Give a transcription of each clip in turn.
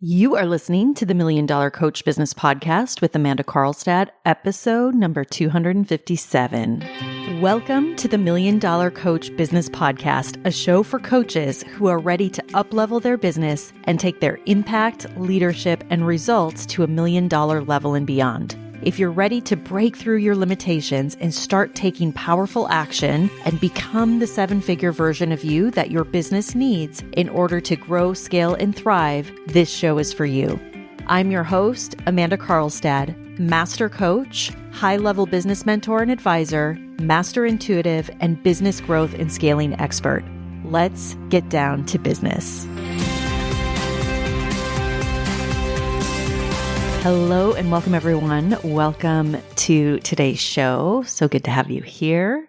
You are listening to the Million Dollar Coach Business Podcast with Amanda Karlstad, episode number 257. Welcome to the Million Dollar Coach Business Podcast, a show for coaches who are ready to up-level their business and take their impact, leadership, and results to $1 million level and beyond. If you're ready to break through your limitations and start taking powerful action and become the seven-figure version of you that your business needs in order to grow, scale, and thrive, this show is for you. I'm your host, Amanda Karlstad, master coach, high-level business mentor and advisor, master intuitive, and business growth and scaling expert. Let's get down to business. Hello and welcome, everyone. Welcome to today's show. So good to have you here.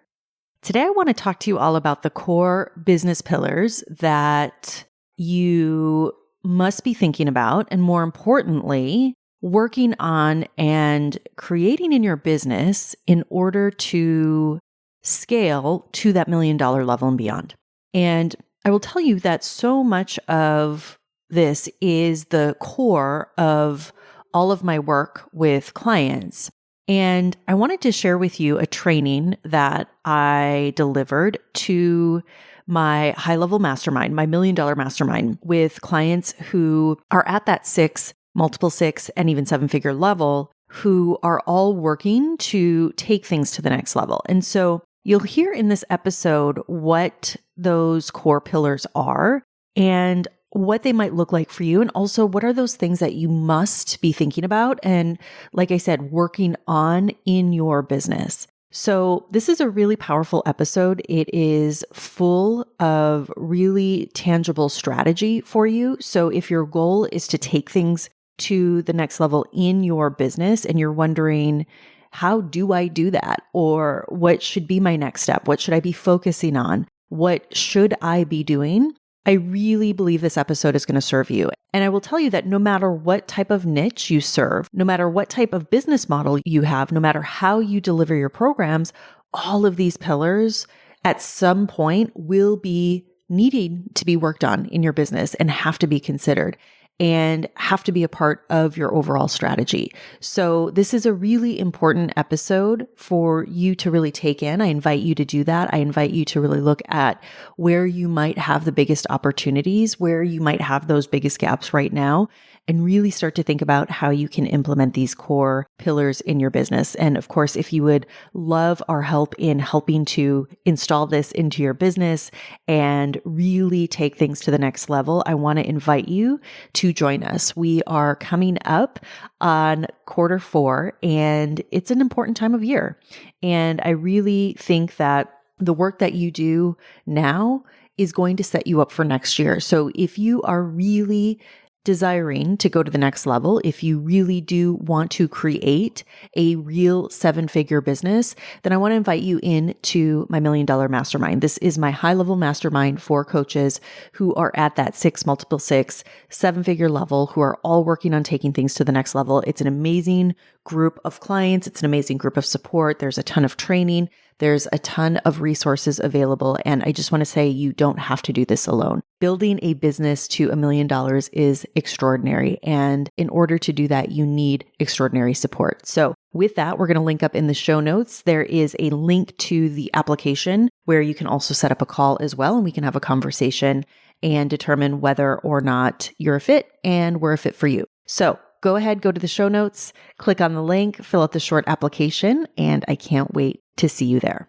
Today, I want to talk to you all about the core business pillars that you must be thinking about, and more importantly, working on and creating in your business in order to scale to that $1 million level and beyond. And I will tell you that so much of this is the core of all of my work with clients. And I wanted to share with you a training that I delivered to my high-level mastermind, my $1 million mastermind, with clients who are at that multiple six, and even seven-figure level, who are all working to take things to the next level. And so you'll hear in this episode what those core pillars are and what they might look like for you, and also what are those things that you must be thinking about and, like I said, working on in your business. So this is a really powerful episode. It is full of really tangible strategy for you. So if your goal is to take things to the next level in your business and you're wondering, how do I do that? Or what should be my next step? What should I be focusing on? What should I be doing? I really believe this episode is going to serve you. And I will tell you that no matter what type of niche you serve, no matter what type of business model you have, no matter how you deliver your programs, all of these pillars at some point will be needing to be worked on in your business and have to be considered and have to be a part of your overall strategy. So this is a really important episode for you to really take in. I invite you to do that. I invite you to really look at where you might have the biggest opportunities, where you might have those biggest gaps right now, and really start to think about how you can implement these core pillars in your business. And of course, if you would love our help in helping to install this into your business and really take things to the next level, I want to invite you to join us. We are coming up on Q4, and it's an important time of year. And I really think that the work that you do now is going to set you up for next year. So if you are really desiring to go to the next level, if you really do want to create a real seven-figure business, then I want to invite you into my $1 Million Mastermind. This is my high-level mastermind for coaches who are at that multiple six, seven-figure level, who are all working on taking things to the next level. It's an amazing group of clients. It's an amazing group of support. There's a ton of training. There's a ton of resources available. And I just want to say you don't have to do this alone. Building a business to $1 million is extraordinary. And in order to do that, you need extraordinary support. So with that, we're going to link up in the show notes. There is a link to the application where you can also set up a call as well. And we can have a conversation and determine whether or not you're a fit and we're a fit for you. So go ahead, go to the show notes, click on the link, fill out the short application, and I can't wait to see you there.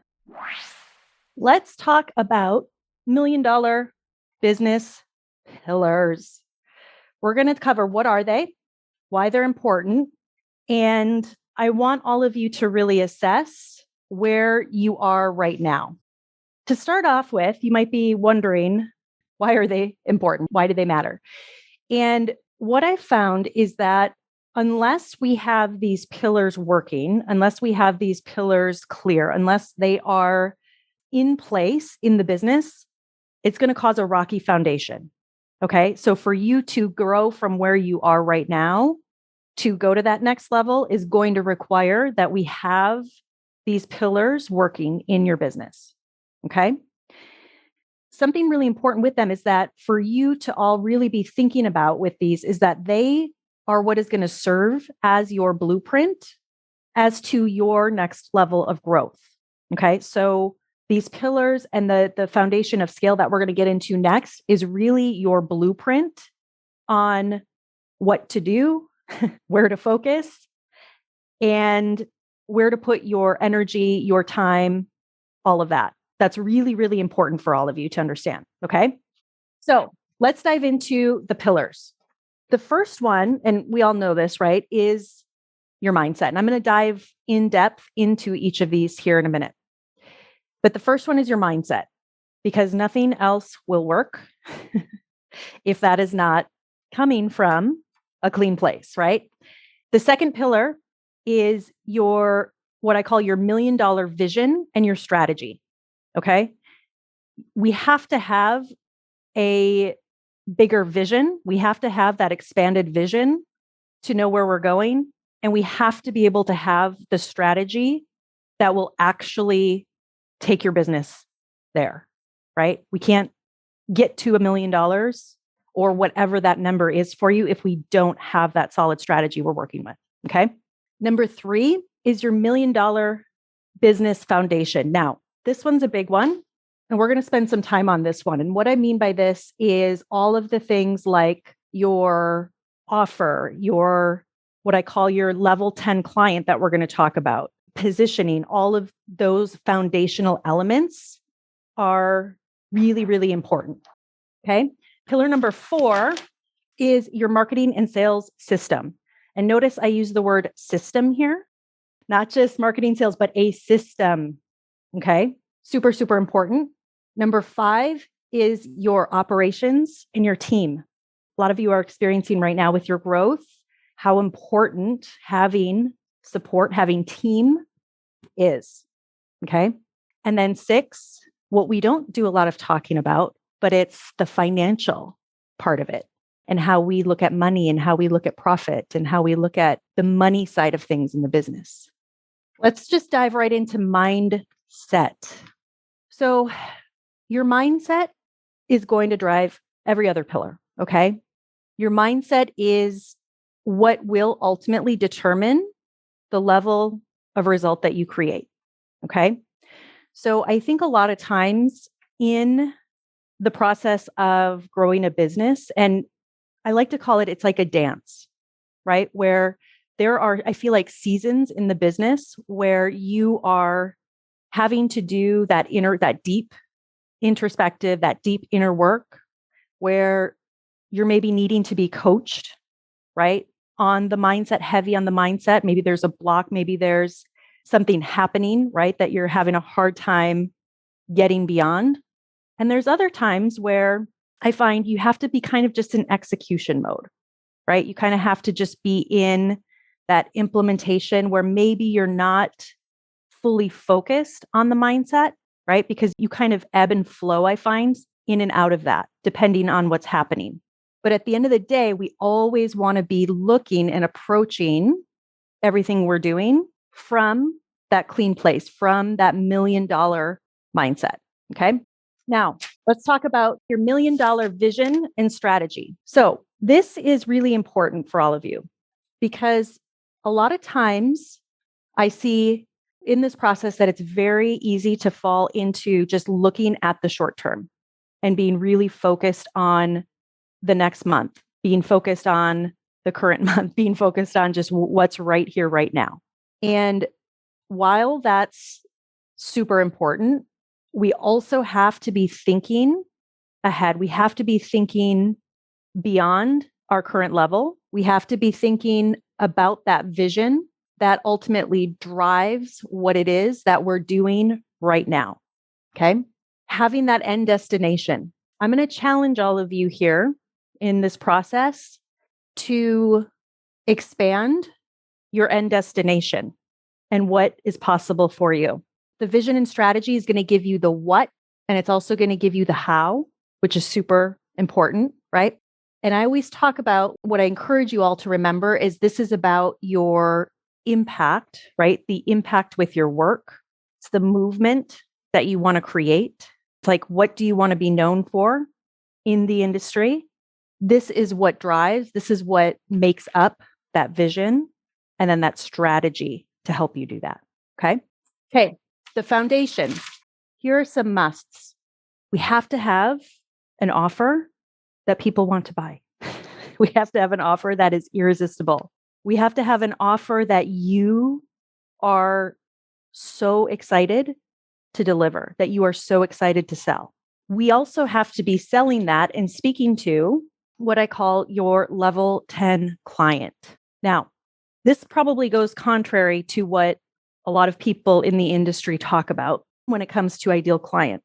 Let's talk about $1 million business pillars. We're going to cover what are they, why they're important, and I want all of you to really assess where you are right now. To start off with, you might be wondering, why are they important? Why do they matter? And what I found is that unless we have these pillars working, unless we have these pillars clear, unless they are in place in the business, it's going to cause a rocky foundation. Okay. So for you to grow from where you are right now to go to that next level is going to require that we have these pillars working in your business. Okay. something really important with them is that for you to all really be thinking about with these is that they are what is going to serve as your blueprint as to your next level of growth. Okay. So these pillars and the foundation of scale that we're going to get into next is really your blueprint on what to do, where to focus, and where to put your energy, your time, all of that. That's really, really important for all of you to understand. Okay. So let's dive into the pillars. The first one, and we all know this, right, is your mindset. And I'm going to dive in depth into each of these here in a minute. But the first one is your mindset, because nothing else will work if that is not coming from a clean place, right? The second pillar is your, what I call your $1 million vision and your strategy. Okay. We have to have a bigger vision. We have to have that expanded vision to know where we're going. And we have to be able to have the strategy that will actually take your business there, right? We can't get to $1 million or whatever that number is for you if we don't have that solid strategy we're working with. Okay. Number 3 is your $1 million business foundation. Now, this one's a big one, and we're going to spend some time on this one. And what I mean by this is all of the things like your offer, your what I call your level 10 client that we're going to talk about, positioning, all of those foundational elements are really, really important. Okay. Pillar number 4 is your marketing and sales system. And notice I use the word system here, not just marketing sales, but a system. Okay. Super, super important. Number 5 is your operations and your team. A lot of you are experiencing right now with your growth how important having support, having team is. Okay. And then 6, what we don't do a lot of talking about, but it's the financial part of it and how we look at money and how we look at profit and how we look at the money side of things in the business. Let's just dive right into mindset. So your mindset is going to drive every other pillar. Okay. Your mindset is what will ultimately determine the level of result that you create. Okay. So I think a lot of times in the process of growing a business, and I like to call it, it's like a dance, right? Where there are, I feel like seasons in the business where you are having to do that deep introspective, that deep inner work where you're maybe needing to be coached, right? On the mindset, heavy on the mindset. Maybe there's a block, maybe there's something happening, right? That you're having a hard time getting beyond. And there's other times where I find you have to be kind of just in execution mode, right? You kind of have to just be in that implementation where maybe you're not fully focused on the mindset, right? Because you kind of ebb and flow, I find, in and out of that, depending on what's happening. But at the end of the day, we always want to be looking and approaching everything we're doing from that clean place, from that $1 million mindset. Okay. Now, let's talk about your $1 million vision and strategy. So this is really important for all of you because a lot of times I see in this process that it's very easy to fall into just looking at the short term and being really focused on the next month, being focused on the current month, being focused on just what's right here, right now. And while that's super important, we also have to be thinking ahead. We have to be thinking beyond our current level. We have to be thinking about that vision that ultimately drives what it is that we're doing right now. Okay. Having that end destination. I'm going to challenge all of you here in this process to expand your end destination and what is possible for you. The vision and strategy is going to give you the what, and it's also going to give you the how, which is super important, right? And I always talk about what I encourage you all to remember is this is about your impact, right? The impact with your work. It's the movement that you want to create. It's like, what do you want to be known for in the industry? This is what drives, this is what makes up that vision, and then that strategy to help you do that. Okay. Okay. The foundation. Here are some musts. We have to have an offer that people want to buy. We have to have an offer that is irresistible. We have to have an offer that you are so excited to deliver, that you are so excited to sell. We also have to be selling that and speaking to what I call your level 10 client. Now, this probably goes contrary to what a lot of people in the industry talk about when it comes to ideal client.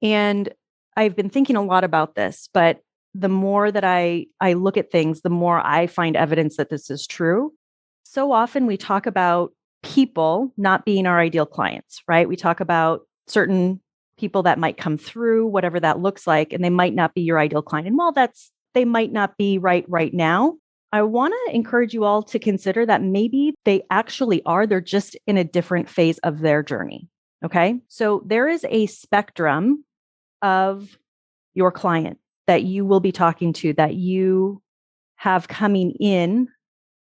And I've been thinking a lot about this, but the more that I look at things, the more I find evidence that this is true. So often we talk about people not being our ideal clients, right? We talk about certain people that might come through, whatever that looks like, and they might not be your ideal client. And while they might not be right now, I want to encourage you all to consider that maybe they actually are. They're just in a different phase of their journey. Okay. So there is a spectrum of your client that you will be talking to, that you have coming in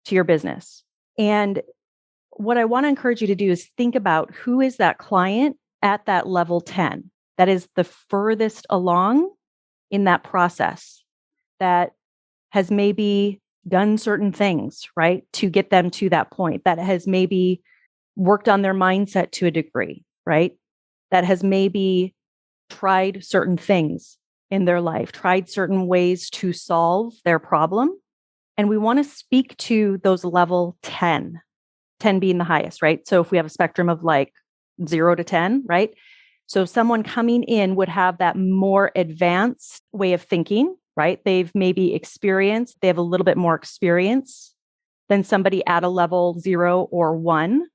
to your business. And what I want to encourage you to do is think about who is that client at that level 10 that is the furthest along in that process, that has maybe done certain things, right, to get them to that point, that has maybe worked on their mindset to a degree, right, that has maybe tried certain things in their life, tried certain ways to solve their problem. And we want to speak to those level 10, 10 being the highest, right? So if we have a spectrum of like 0 to 10, right? So someone coming in would have that more advanced way of thinking, right? They've maybe experienced, they have a little bit more experience than somebody at a level 0 or 1.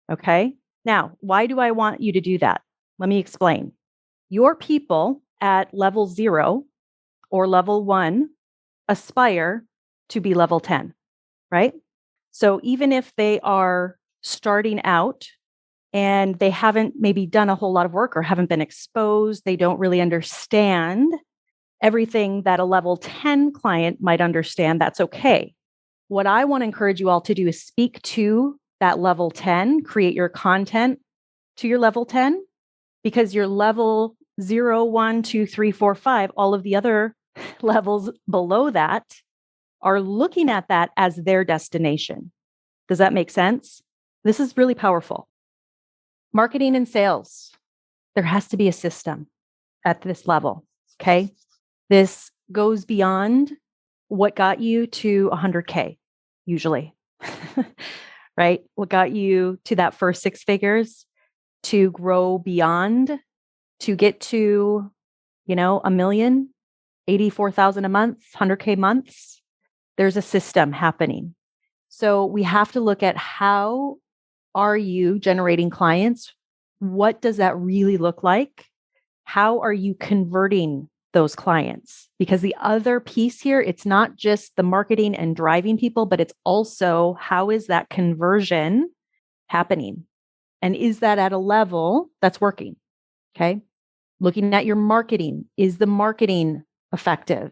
Okay. Now, why do I want you to do that? Let me explain. Your people at level 0 or level 1 aspire to be level 10, right? So even if they are starting out and they haven't maybe done a whole lot of work or haven't been exposed, they don't really understand everything that a level 10 client might understand, that's okay. What I want to encourage you all to do is speak to that level 10, create your content to your level 10, because your level 0, 1, 2, 3, 4, 5, all of the other levels below that are looking at that as their destination. Does that make sense? This is really powerful. Marketing and sales, there has to be a system at this level, okay? This goes beyond what got you to 100K, usually, right? What got you to that first 6 figures, to grow beyond, to get to, $1 million, 84,000 a month, 100K months. There's a system happening. So we have to look at, how are you generating clients? What does that really look like? How are you converting those clients? Because the other piece here, it's not just the marketing and driving people, but it's also, how is that conversion happening? And is that at a level that's working? Okay. Looking at your marketing, is the marketing effective?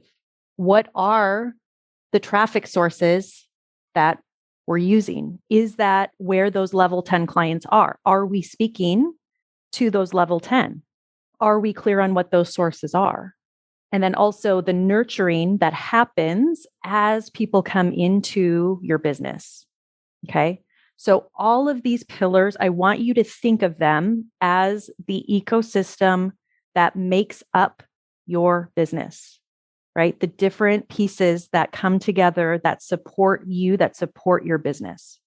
What are the traffic sources that we're using? Is that where those level 10 clients are? Are we speaking to those level 10? Are we clear on what those sources are? And then also the nurturing that happens as people come into your business. Okay. So all of these pillars, I want you to think of them as the ecosystem that makes up your business, right? The different pieces that come together that support you, that support your business.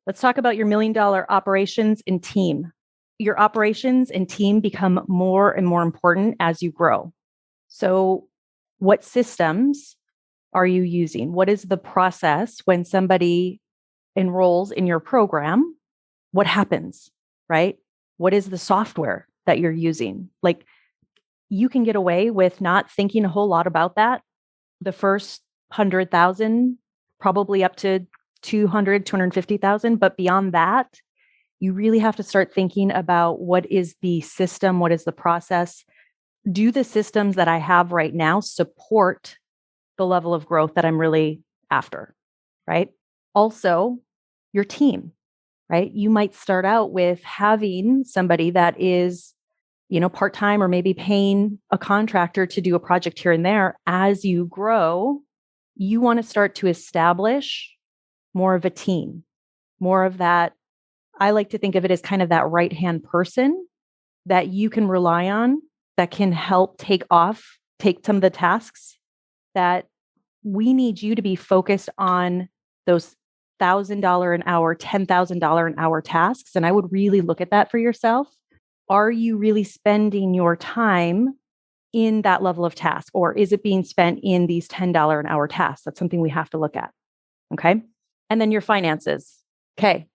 Let's talk about your $1 million operations and team. Your operations and team become more and more important as you grow. So what systems are you using? What is the process when somebody enrolls in your program? What happens, right? What is the software that you're using? Like, you can get away with not thinking a whole lot about that. The first 100,000, probably up to 200, 250,000. But beyond that, you really have to start thinking about, what is the system? What is the process? do the systems that I have right now support the level of growth that I'm really after, right? Also, your team, right? You might start out with having somebody that is, part-time, or maybe paying a contractor to do a project here and there. As you grow, you want to start to establish more of a team, more of that. I like to think of it as kind of that right-hand person that you can rely on, that can help take some of the tasks that we need you to be focused on, those $1,000 an hour, $10,000 an hour tasks. And I would really look at that for yourself. Are you really spending your time in that level of task, or is it being spent in these $10 an hour tasks? That's something we have to look at. Okay. And then your finances. Okay.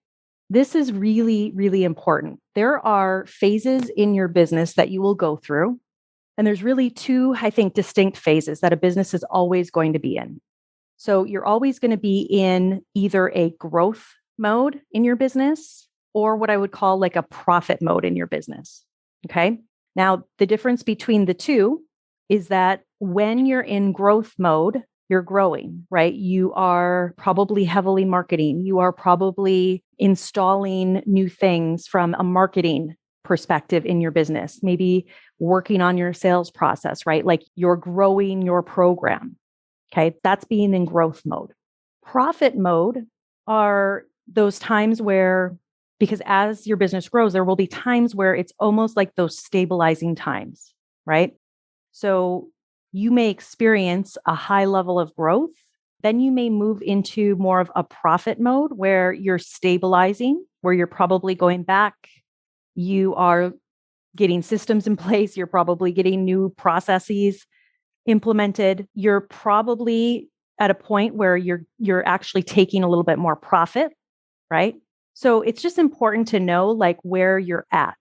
This is really, really important. There are phases in your business that you will go through. And there's really two, I think, distinct phases that a business is always going to be in. So you're always going to be in either a growth mode in your business, or what I would call like a profit mode in your business. Okay. Now, the difference between the two is that when you're in growth mode, you're growing, right? You are probably heavily marketing. You are probably installing new things from a marketing perspective in your business, maybe working on your sales process, right? Like you're growing your program. Okay. That's being in growth mode. Profit mode are those times where, because as your business grows, there will be times where it's almost like those stabilizing times, right? So you may experience a high level of growth. Then you may move into more of a profit mode where you're stabilizing, where you're probably going back. You are getting systems in place. You're probably getting new processes implemented. You're probably at a point where you're actually taking a little bit more profit, right? So it's just important to know like where you're at.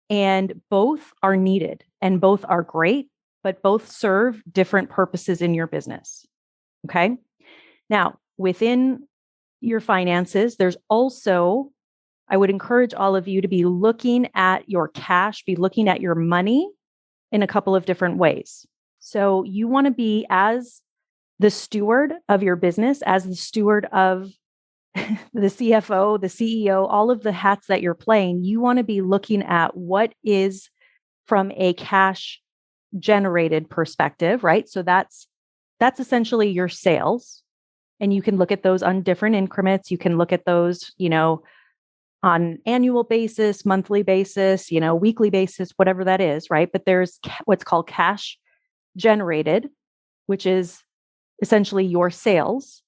And both are needed and both are great, but both serve different purposes in your business. Okay. Now, within your finances, there's also, I would encourage all of you to be looking at your cash, be looking at your money in a couple of different ways. So you want to be, as the steward of your business, as the steward of the CFO, the CEO, all of the hats that you're playing, you want to be looking at what is from a cash generated perspective, right? So that's essentially your sales. And you can look at those on different increments. You can look at those, on annual basis, monthly basis, weekly basis, whatever that is, right? But there's what's called cash generated, which is essentially your sales.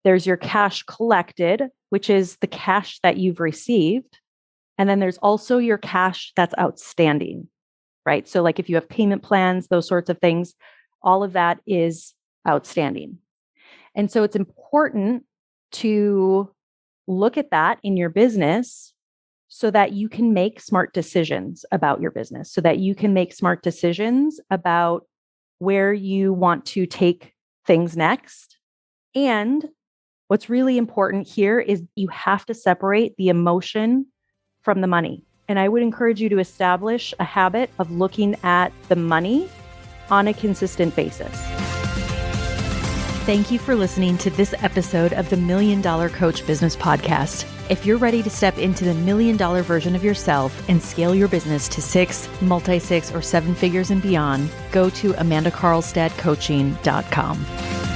There's your cash collected, which is the cash that you've received. And then there's also your cash that's outstanding, right? So like if you have payment plans, those sorts of things, all of that is outstanding. And so it's important to look at that in your business so that you can make smart decisions about your business, so that you can make smart decisions about where you want to take things next. And what's really important here is you have to separate the emotion from the money. And I would encourage you to establish a habit of looking at the money on a consistent basis. Thank you for listening to this episode of the Million Dollar Coach Business Podcast. If you're ready to step into the $1 million version of yourself and scale your business to 6, multi-6, or 7 figures and beyond, go to amandakarlstadcoaching.com.